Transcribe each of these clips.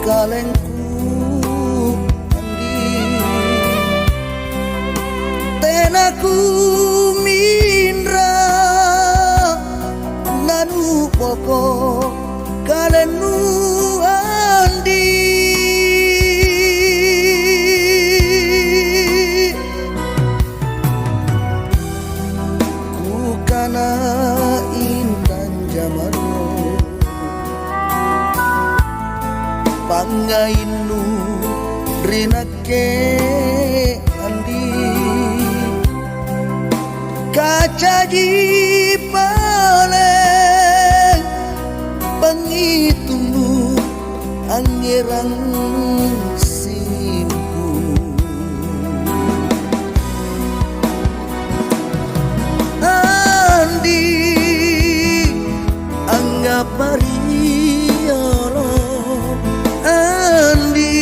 kalengku andi tenaku mindra nanu pokok kalenu andi ku kana intan jamanu pangainu rinake andi kaca di paleng pengitungmu anggerang simpu andi anggap mariolo andi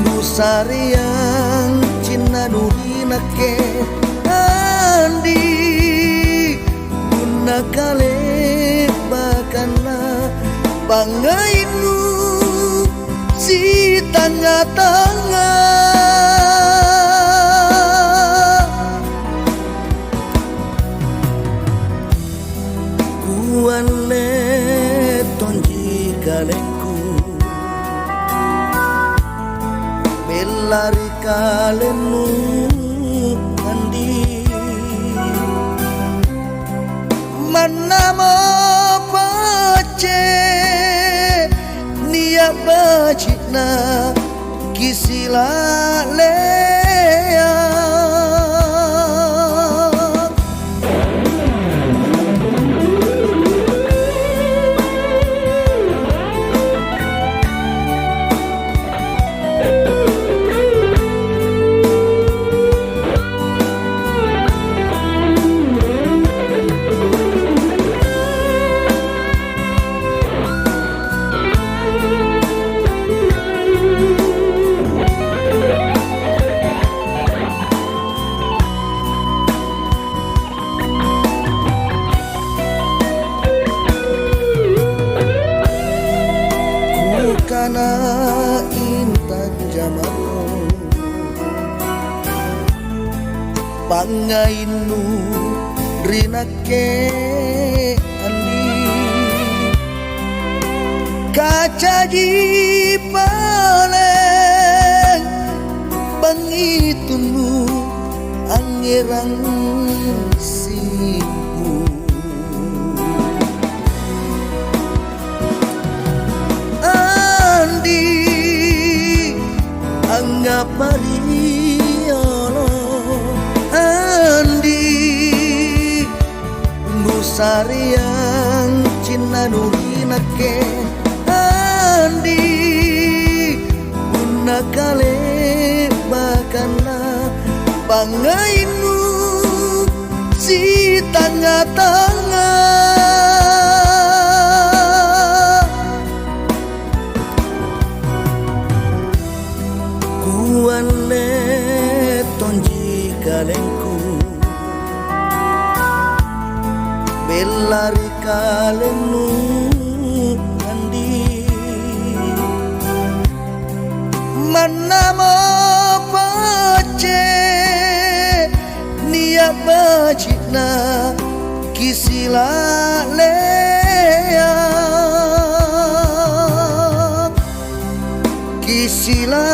busariang cinna nurinake andi guna kale bakana pangainu si tengah-tengah kuale tonji kalengku belari kalenu andi manamo pace nia bacina kisila lea kana intan jamanu pangainu rinake andi kaca di paleng pengitungmu anggerang simpu anggap mariolo andi busariang cinna nurinake andi guna kale bakana pangainu si tengah-tengah kuale tonji kalengku belari kalenu andi manamo pace nia bacina kisila lea kisila